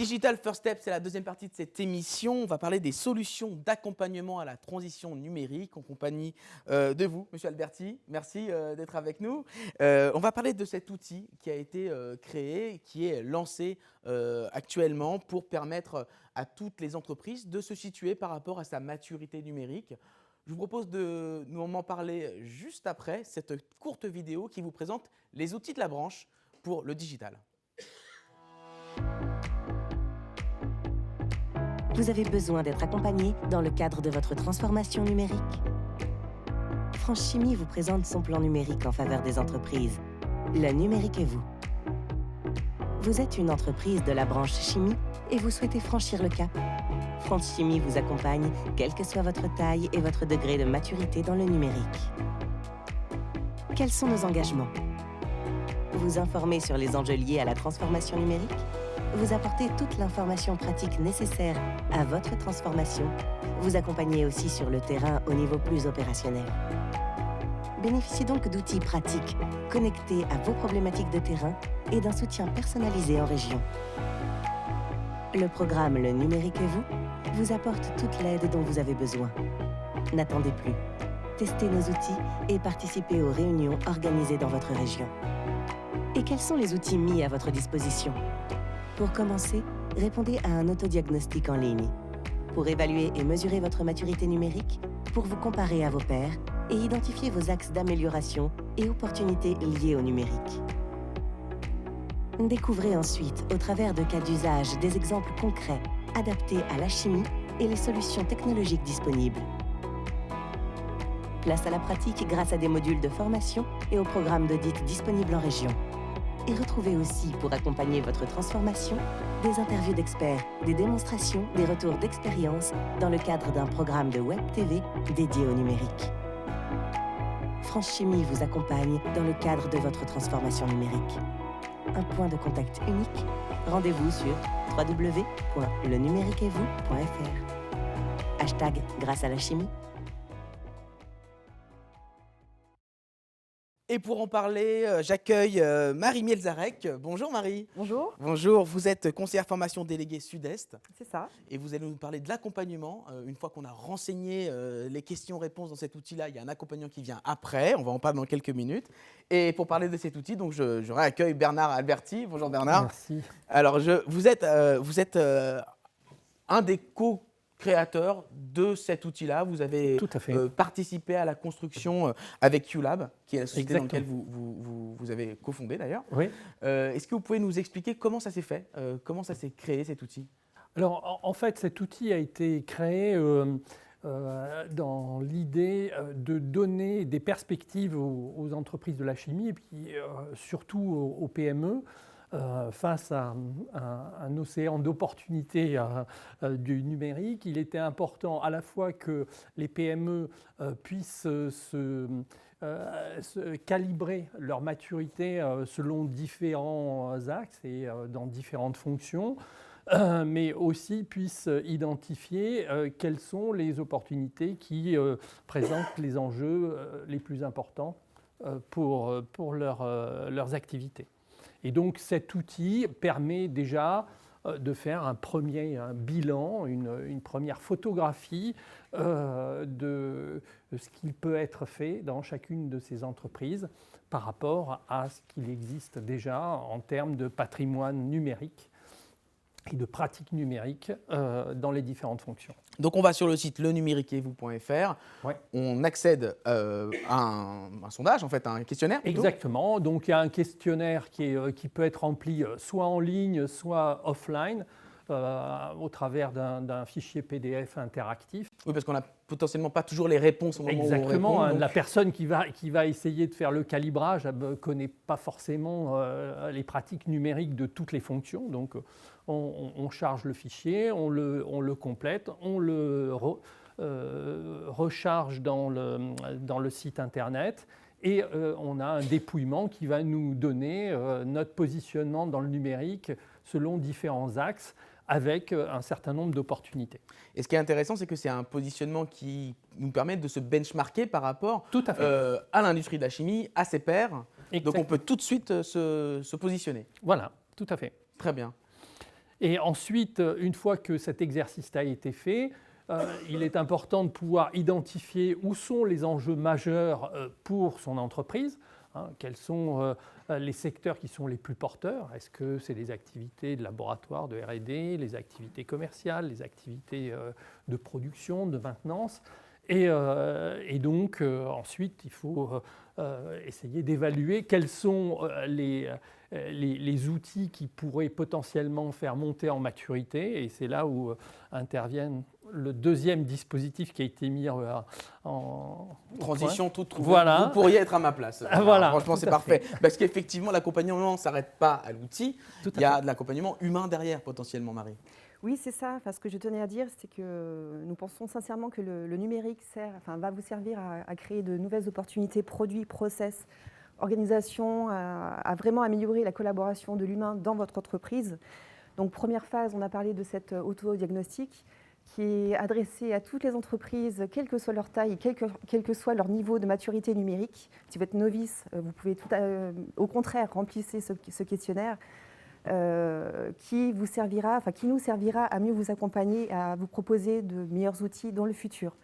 Digital First Step, c'est la deuxième partie de cette émission. On va parler des solutions d'accompagnement à la transition numérique en compagnie de vous, Monsieur Alberti. Merci d'être avec nous. On va parler de cet outil qui a été créé, qui est lancé actuellement pour permettre à toutes les entreprises de se situer par rapport à sa maturité numérique. Je vous propose de nous en parler juste après cette courte vidéo qui vous présente les outils de la branche pour le digital. Vous avez besoin d'être accompagné dans le cadre de votre transformation numérique. France Chimie vous présente son plan numérique en faveur des entreprises. Le numérique et vous. Vous êtes une entreprise de la branche chimie et vous souhaitez franchir le cap. France Chimie vous accompagne, quelle que soit votre taille et votre degré de maturité dans le numérique. Quels sont nos engagements? Vous informer sur les enjeux liés à la transformation numérique, vous apporter toute l'information pratique nécessaire à votre transformation, vous accompagner aussi sur le terrain au niveau plus opérationnel. Bénéficiez donc d'outils pratiques connectés à vos problématiques de terrain et d'un soutien personnalisé en région. Le programme Le Numérique et vous apporte toute l'aide dont vous avez besoin. N'attendez plus. Testez nos outils et participez aux réunions organisées dans votre région. Et quels sont les outils mis à votre disposition? Pour commencer, répondez à un autodiagnostic en ligne. Pour évaluer et mesurer votre maturité numérique, pour vous comparer à vos pairs et identifier vos axes d'amélioration et opportunités liées au numérique. Découvrez ensuite, au travers de cas d'usage, des exemples concrets, adaptés à la chimie et les solutions technologiques disponibles. Place à la pratique grâce à des modules de formation et aux programmes d'audit disponibles en région. Et retrouvez aussi, pour accompagner votre transformation, des interviews d'experts, des démonstrations, des retours d'expérience dans le cadre d'un programme de Web TV dédié au numérique. France Chimie vous accompagne dans le cadre de votre transformation numérique. Un point de contact unique. Rendez-vous sur www.lenumériqueetvous.fr. #grâce à la chimie. Et pour en parler, j'accueille Marie Mielzarek. Bonjour Marie. Bonjour. Bonjour, vous êtes conseillère formation déléguée Sud-Est. C'est ça. Et vous allez nous parler de l'accompagnement. Une fois qu'on a renseigné les questions-réponses dans cet outil-là, il y a un accompagnement qui vient après. On va en parler dans quelques minutes. Et pour parler de cet outil, donc je réaccueille Bernard Alberti. Bonjour Bernard. Merci. Alors, vous êtes un des co-créateurs de cet outil-là. Vous avez participé à la construction avec QLab, qui est la société dans laquelle vous avez cofondé d'ailleurs. Oui. Est-ce que vous pouvez nous expliquer comment ça s'est fait, comment ça s'est créé cet outil? Alors, en fait, cet outil a été créé dans l'idée de donner des perspectives aux entreprises de la chimie et puis surtout aux PME. Face à un océan d'opportunités du numérique, il était important à la fois que les PME puissent se calibrer leur maturité selon différents axes et dans différentes fonctions, mais aussi puissent identifier quelles sont les opportunités qui présentent les enjeux les plus importants pour leurs activités. Et donc cet outil permet déjà de faire un premier bilan, une première photographie de ce qui peut être fait dans chacune de ces entreprises par rapport à ce qu'il existe déjà en termes de patrimoine numérique et de pratiques numériques dans les différentes fonctions. Donc on va sur le site lenumériqueetvous.fr, Ouais. on accède à un sondage, en fait, à un questionnaire plutôt. Exactement, donc il y a un questionnaire qui peut être rempli soit en ligne, soit offline, au travers d'un fichier PDF interactif. Oui, parce qu'on n'a potentiellement pas toujours les réponses au moment où on Exactement, répond. Donc... La personne qui va essayer de faire le calibrage ne connaît pas forcément les pratiques numériques de toutes les fonctions. Donc on charge le fichier, on le complète, on le recharge dans le site internet et on a un dépouillement qui va nous donner notre positionnement dans le numérique selon différents axes, avec un certain nombre d'opportunités. Et ce qui est intéressant, c'est que c'est un positionnement qui nous permet de se benchmarker par rapport à l'industrie de la chimie, à ses pairs. Exactement. Donc on peut tout de suite se positionner. Voilà, tout à fait. Très bien. Et ensuite, une fois que cet exercice a été fait, il est important de pouvoir identifier où sont les enjeux majeurs pour son entreprise, hein, quels sont les secteurs qui sont les plus porteurs. Est-ce que c'est les activités de laboratoire, de R&D, les activités commerciales, les activités de production, de maintenance. Et donc, ensuite, il faut essayer d'évaluer quels sont les outils qui pourraient potentiellement faire monter en maturité. Et c'est là où interviennent le deuxième dispositif qui a été mis en transition toute trouvée. Voilà. Vous pourriez être à ma place. Voilà, franchement, c'est parfait. Parce qu'effectivement, l'accompagnement ne s'arrête pas à l'outil. Il y a de l'accompagnement humain derrière, potentiellement, Marie. Oui, c'est ça. Enfin, ce que je tenais à dire, c'est que nous pensons sincèrement que le numérique va vous servir à créer de nouvelles opportunités, produits, process, organisation, à vraiment améliorer la collaboration de l'humain dans votre entreprise. Donc, première phase, on a parlé de cet autodiagnostic qui est adressé à toutes les entreprises, quelle que soit leur taille, quel que soit leur niveau de maturité numérique. Si vous êtes novice, vous pouvez au contraire remplissez ce questionnaire qui nous servira à mieux vous accompagner, à vous proposer de meilleurs outils dans le futur.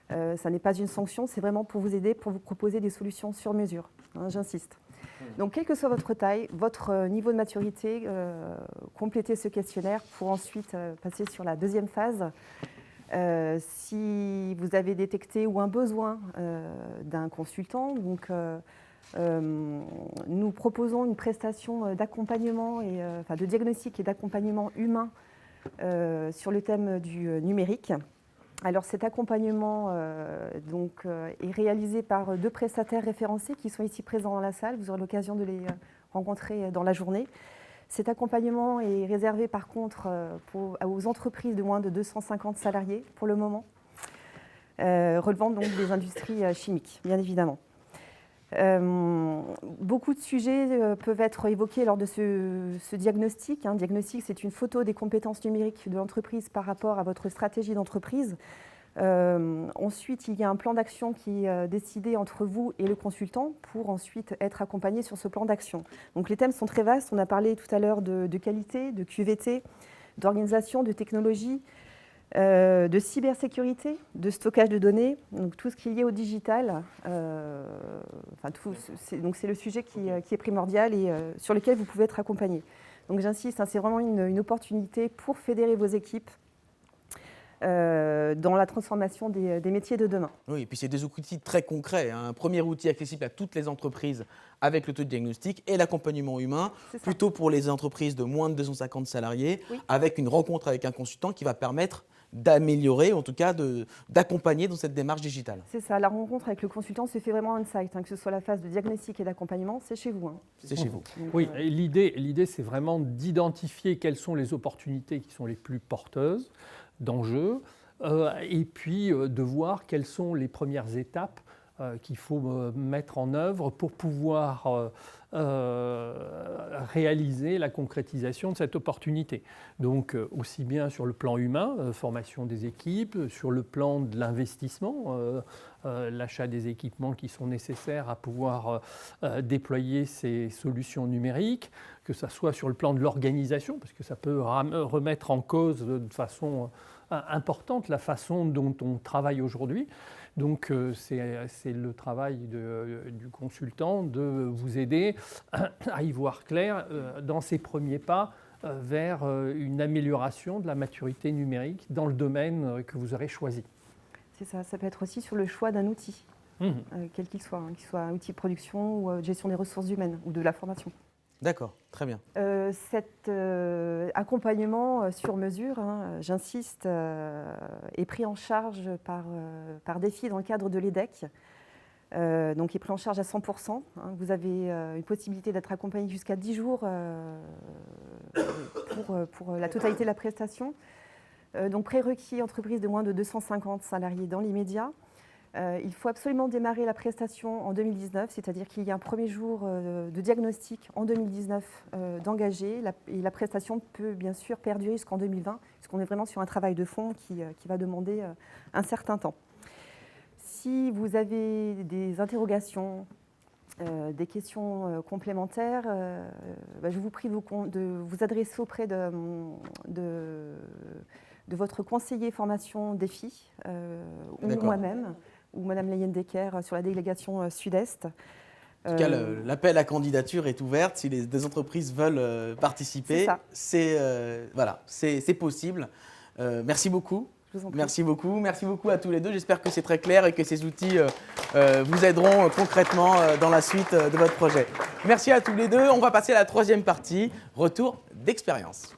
Ça n'est pas une sanction, c'est vraiment pour vous aider, pour vous proposer des solutions sur mesure, hein, j'insiste. Donc, quelle que soit votre taille, votre niveau de maturité, complétez ce questionnaire pour ensuite passer sur la deuxième phase. Si vous avez détecté ou un besoin d'un consultant, donc, nous proposons une prestation d'accompagnement, de diagnostic et d'accompagnement humain sur le thème du numérique. Alors cet accompagnement est réalisé par 2 prestataires référencés qui sont ici présents dans la salle. Vous aurez l'occasion de les rencontrer dans la journée. Cet accompagnement est réservé par contre aux entreprises de moins de 250 salariés pour le moment, relevant donc des industries chimiques, bien évidemment. Beaucoup de sujets peuvent être évoqués lors de ce diagnostic. Diagnostic, c'est une photo des compétences numériques de l'entreprise par rapport à votre stratégie d'entreprise. Ensuite, il y a un plan d'action qui est décidé entre vous et le consultant pour ensuite être accompagné sur ce plan d'action. Donc les thèmes sont très vastes. On a parlé tout à l'heure de qualité, de QVT, d'organisation, de technologie, de cybersécurité, de stockage de données, donc tout ce qui est lié au digital. C'est le sujet qui est primordial et sur lequel vous pouvez être accompagné. Donc j'insiste, c'est vraiment une opportunité pour fédérer vos équipes dans la transformation des métiers de demain. Oui, et puis c'est des outils très concrets. Un premier outil accessible à toutes les entreprises avec l'autodiagnostic et l'accompagnement humain, plutôt pour les entreprises de moins de 250 salariés, oui, avec une rencontre avec un consultant qui va permettre d'améliorer, en tout cas d'accompagner dans cette démarche digitale. C'est ça, la rencontre avec le consultant se fait vraiment on-site, que ce soit la phase de diagnostic et d'accompagnement, c'est chez vous. C'est chez vous. Donc, oui, l'idée c'est vraiment d'identifier quelles sont les opportunités qui sont les plus porteuses d'enjeux, et puis de voir quelles sont les premières étapes qu'il faut mettre en œuvre pour pouvoir réaliser la concrétisation de cette opportunité. Donc aussi bien sur le plan humain, formation des équipes, sur le plan de l'investissement, l'achat des équipements qui sont nécessaires à pouvoir déployer ces solutions numériques, que ce soit sur le plan de l'organisation, parce que ça peut remettre en cause de façon importante la façon dont on travaille aujourd'hui. Donc c'est le travail du consultant de vous aider à y voir clair dans ses premiers pas vers une amélioration de la maturité numérique dans le domaine que vous aurez choisi. C'est ça, ça peut être aussi sur le choix d'un outil, quel qu'il soit un outil de production ou gestion des ressources humaines ou de la formation. D'accord, très bien. Cet accompagnement sur mesure, j'insiste, est pris en charge par défi dans le cadre de l'EDEC. Donc est pris en charge à 100%. Vous avez une possibilité d'être accompagné jusqu'à 10 jours pour la totalité de la prestation. Donc prérequis, entreprise de moins de 250 salariés dans l'immédiat. Il faut absolument démarrer la prestation en 2019, c'est-à-dire qu'il y a un premier jour de diagnostic en 2019 d'engagé. Et la prestation peut bien sûr perdurer jusqu'en 2020, puisqu'on est vraiment sur un travail de fond qui va demander un certain temps. Si vous avez des interrogations, des questions complémentaires, je vous prie de vous adresser auprès de votre conseiller formation défi, ou moi-même, ou Madame Leyen-Decker sur la délégation Sud-Est. En tout cas, l'appel à candidature est ouvert. Si des entreprises veulent participer, c'est possible. Merci beaucoup. Merci beaucoup. Merci beaucoup à tous les deux. J'espère que c'est très clair et que ces outils vous aideront concrètement dans la suite de votre projet. Merci à tous les deux. On va passer à la troisième partie, retour d'expérience.